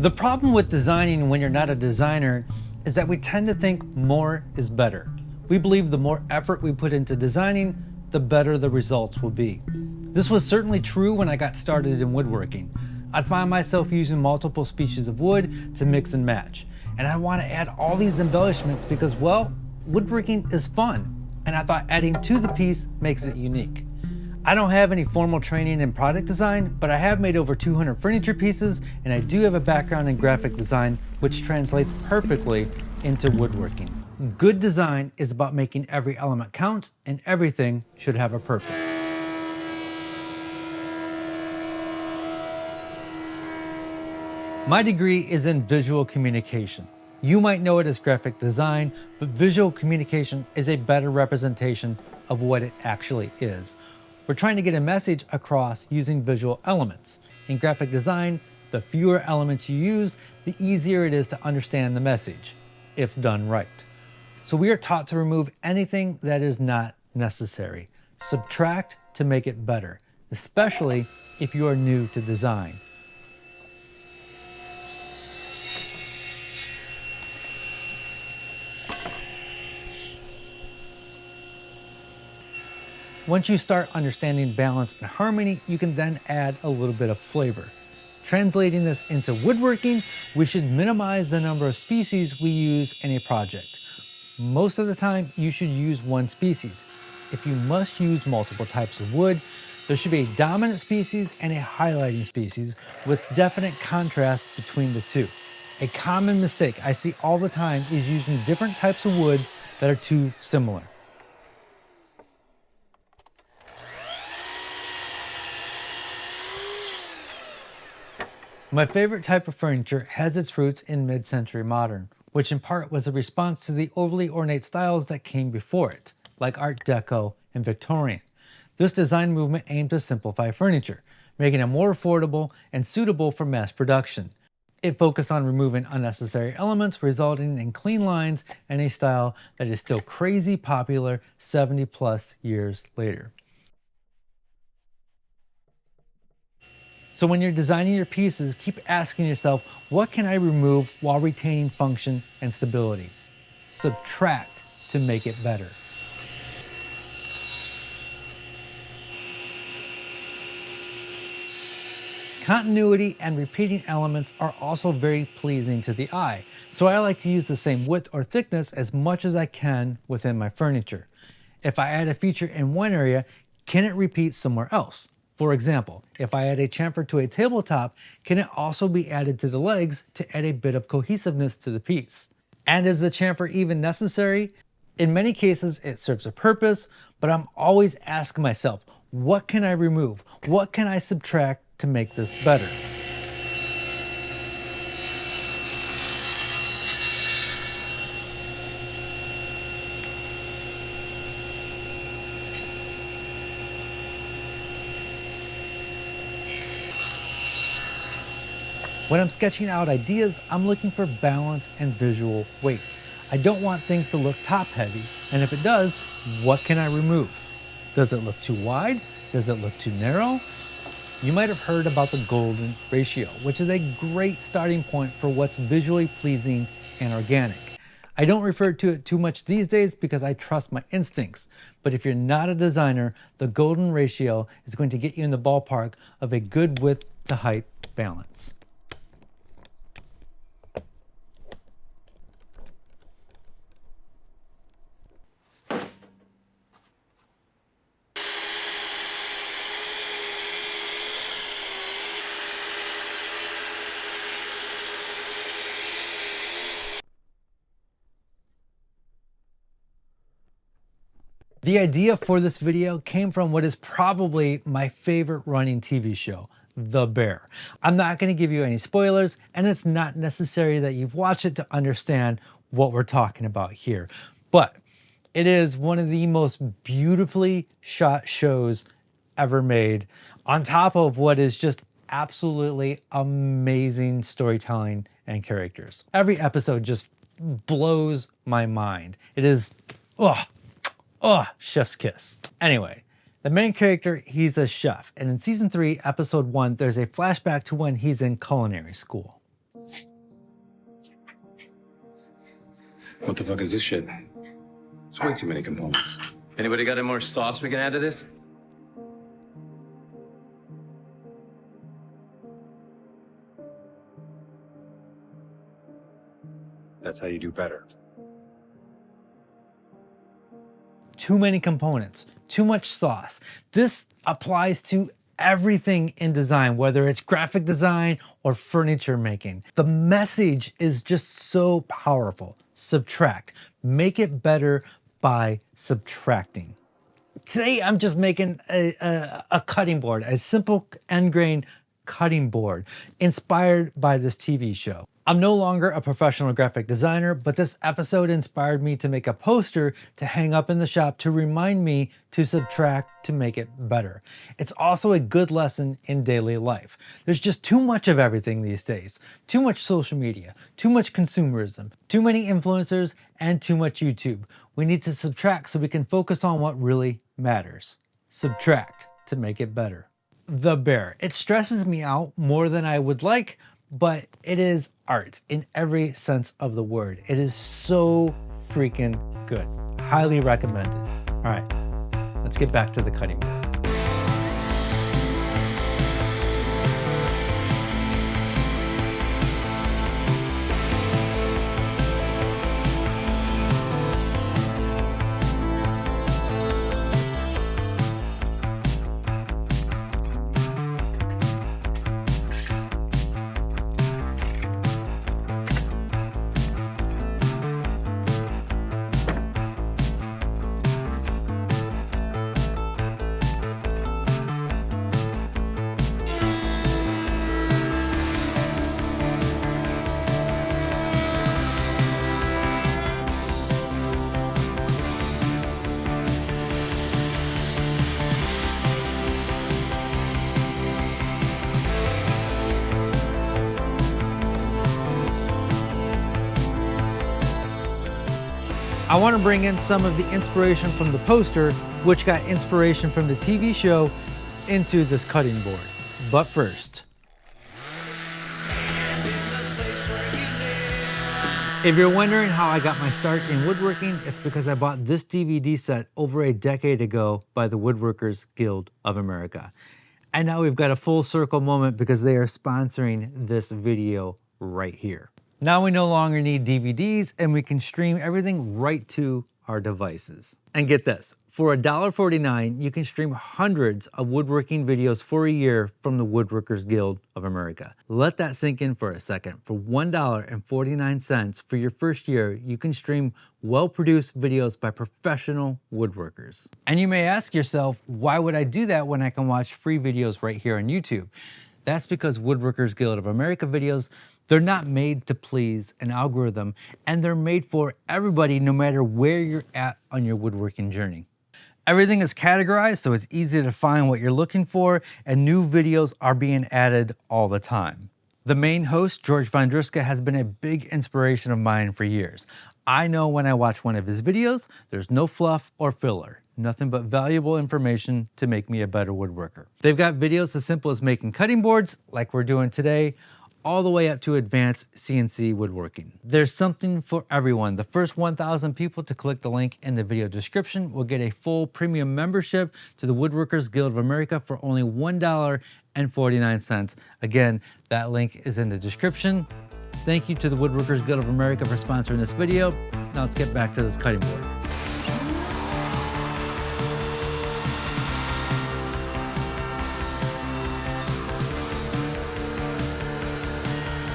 The problem with designing when you're not a designer is that we tend to think more is better. We believe the more effort we put into designing, the better the results will be. This was certainly true when I got started in woodworking. I'd find myself using multiple species of wood to mix and match. And I want to add all these embellishments because, well, woodworking is fun. And I thought adding to the piece makes it unique. I don't have any formal training in product design, but I have made over 200 furniture pieces, and I do have a background in graphic design, which translates perfectly into woodworking. Good design is about making every element count, and everything should have a purpose. My degree is in visual communication. You might know it as graphic design, but visual communication is a better representation of what it actually is. We're trying to get a message across using visual elements. In graphic design, the fewer elements you use, the easier it is to understand the message, if done right. So we are taught to remove anything that is not necessary. Subtract to make it better, especially if you are new to design. Once you start understanding balance and harmony, you can then add a little bit of flavor. Translating this into woodworking, we should minimize the number of species we use in a project. Most of the time, you should use one species. If you must use multiple types of wood, there should be a dominant species and a highlighting species with definite contrast between the two. A common mistake I see all the time is using different types of woods that are too similar. My favorite type of furniture has its roots in mid-century modern, which in part was a response to the overly ornate styles that came before it, like Art Deco and Victorian. This design movement aimed to simplify furniture, making it more affordable and suitable for mass production. It focused on removing unnecessary elements, resulting in clean lines and a style that is still crazy popular 70 plus years later. So when you're designing your pieces, keep asking yourself, what can I remove while retaining function and stability? Subtract to make it better. Continuity and repeating elements are also very pleasing to the eye, so I like to use the same width or thickness as much as I can within my furniture. If I add a feature in one area, can it repeat somewhere else? For example, if I add a chamfer to a tabletop, can it also be added to the legs to add a bit of cohesiveness to the piece? And is the chamfer even necessary? In many cases, it serves a purpose, but I'm always asking myself, what can I remove? What can I subtract to make this better? When I'm sketching out ideas, I'm looking for balance and visual weight. I don't want things to look top heavy, and if it does, what can I remove? Does it look too wide? Does it look too narrow? You might have heard about the golden ratio, which is a great starting point for what's visually pleasing and organic. I don't refer to it too much these days because I trust my instincts, but if you're not a designer, the golden ratio is going to get you in the ballpark of a good width to height balance. The idea for this video came from what is probably my favorite running TV show, The Bear. I'm not going to give you any spoilers, and it's not necessary that you've watched it to understand what we're talking about here. But it is one of the most beautifully shot shows ever made, on top of what is just absolutely amazing storytelling and characters. Every episode just blows my mind. It is, chef's kiss. Anyway, the main character, he's a chef. And in season 3, episode 1, there's a flashback to when he's in culinary school. What the fuck is this shit? It's way too many components. Anybody got any more sauce we can add to this? That's how you do better. Too many components, too much sauce. This applies to everything in design, whether it's graphic design or furniture making. The message is just so powerful. Subtract. Make it better by subtracting. Today, I'm just making a cutting board, a simple end grain cutting board inspired by this TV show. I'm no longer a professional graphic designer, but this episode inspired me to make a poster to hang up in the shop to remind me to subtract to make it better. It's also a good lesson in daily life. There's just too much of everything these days. Too much social media, too much consumerism, too many influencers, and too much YouTube. We need to subtract so we can focus on what really matters. Subtract to make it better. The bear. It stresses me out more than I would like, but it is art in every sense of the word. It is so freaking good. Highly recommended. All right, let's get back to the cutting board. I want to bring in some of the inspiration from the poster, which got inspiration from the TV show, into this cutting board. But first, if you're wondering how I got my start in woodworking, it's because I bought this DVD set over a decade ago by the Woodworkers Guild of America. And now we've got a full circle moment because they are sponsoring this video right here. Now we no longer need DVDs and we can stream everything right to our devices. And get this, for $1.49, you can stream hundreds of woodworking videos for a year from the Woodworkers Guild of America. Let that sink in for a second. For $1.49 for your first year, you can stream well-produced videos by professional woodworkers. And you may ask yourself, why would I do that when I can watch free videos right here on YouTube? That's because Woodworkers Guild of America videos, they're not made to please an algorithm, and they're made for everybody no matter where you're at on your woodworking journey. Everything is categorized so it's easy to find what you're looking for, and new videos are being added all the time. The main host, George Vondruska, has been a big inspiration of mine for years. I know when I watch one of his videos, there's no fluff or filler. Nothing but valuable information to make me a better woodworker. They've got videos as simple as making cutting boards, like we're doing today, all the way up to advanced CNC woodworking. There's something for everyone. The first 1,000 people to click the link in the video description will get a full premium membership to the Woodworkers Guild of America for only $1.49. Again, that link is in the description. Thank you to the Woodworkers Guild of America for sponsoring this video. Now let's get back to this cutting board.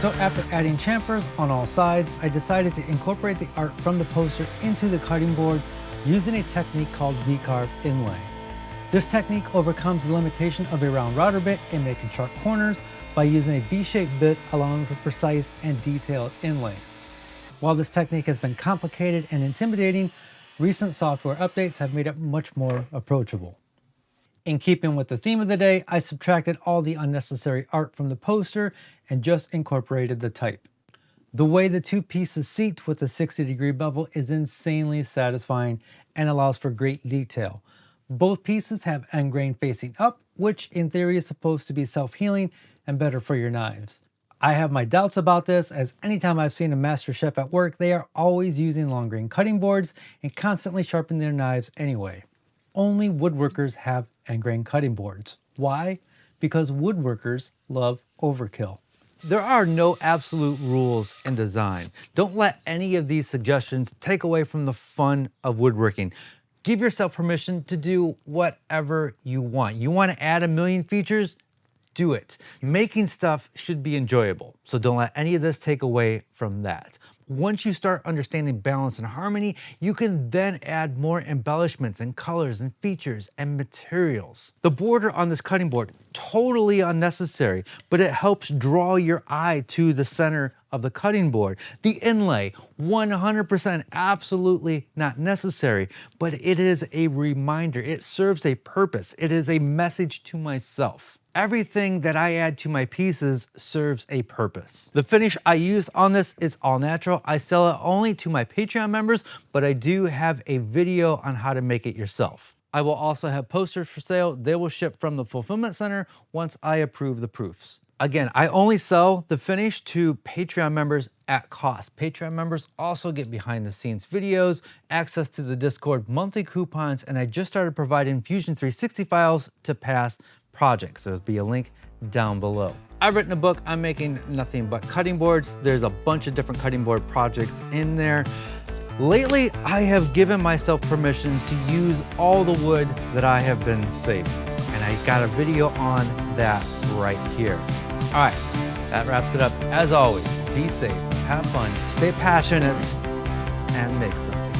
So after adding chamfers on all sides, I decided to incorporate the art from the poster into the cutting board using a technique called V-carve inlay. This technique overcomes the limitation of a round router bit in making sharp corners by using a V-shaped bit, allowing for precise and detailed inlays. While this technique has been complicated and intimidating, recent software updates have made it much more approachable. In keeping with the theme of the day, I subtracted all the unnecessary art from the poster and just incorporated the type. The way the two pieces seat with a 60-degree bevel is insanely satisfying and allows for great detail. Both pieces have end grain facing up, which in theory is supposed to be self-healing and better for your knives. I have my doubts about this, as anytime I've seen a master chef at work, they are always using long grain cutting boards and constantly sharpening their knives anyway. Only woodworkers have end grain cutting boards. Why? Because woodworkers love overkill. There are no absolute rules in design. Don't let any of these suggestions take away from the fun of woodworking. Give yourself permission to do whatever you want. You want to add a million features? Do it. Making stuff should be enjoyable, so don't let any of this take away from that. Once you start understanding balance and harmony, you can then add more embellishments and colors and features and materials. The border on this cutting board, totally unnecessary, but it helps draw your eye to the center of the cutting board. The inlay, 100% absolutely not necessary, but it is a reminder. It serves a purpose. It is a message to myself. Everything that I add to my pieces serves a purpose. The finish I use on this is all natural. I sell it only to my Patreon members, but I do have a video on how to make it yourself. I will also have posters for sale. They will ship from the fulfillment center once I approve the proofs. Again, I only sell the finish to Patreon members at cost. Patreon members also get behind the scenes videos, access to the Discord, monthly coupons, and I just started providing Fusion 360 files to past projects. There'll be a link down below. I've written a book. I'm making nothing but cutting boards. There's a bunch of different cutting board projects in there. Lately, I have given myself permission to use all the wood that I have been saving. And I got a video on that right here. All right, that wraps it up. As always, be safe, have fun, stay passionate, and make something.